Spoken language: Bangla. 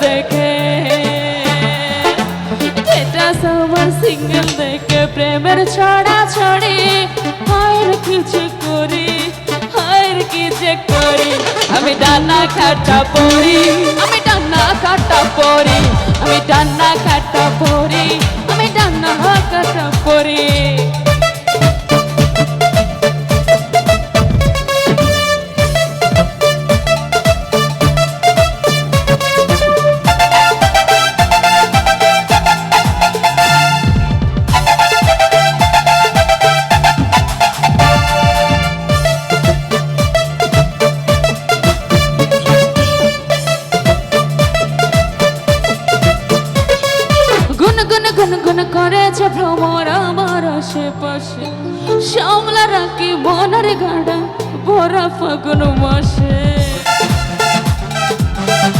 দেখে, স্ট্যাটাস আমার সিঙ্গেল দেখে প্রেমের ছড়া ছড়ি। হায় কি যে করি, হায় কি যে করি, আমি ডানা কাটা পড়ি, আমি ডানা কাটা পড়ি, আমি ডানা কাটা পড়ি, আমি ডানা কাটা পড়ি। গুনগুন করেছে ভ্রমর আমার আশেপাশে, সামলা রাখি মনের গাড়া ভরা ফাগুন মাসে।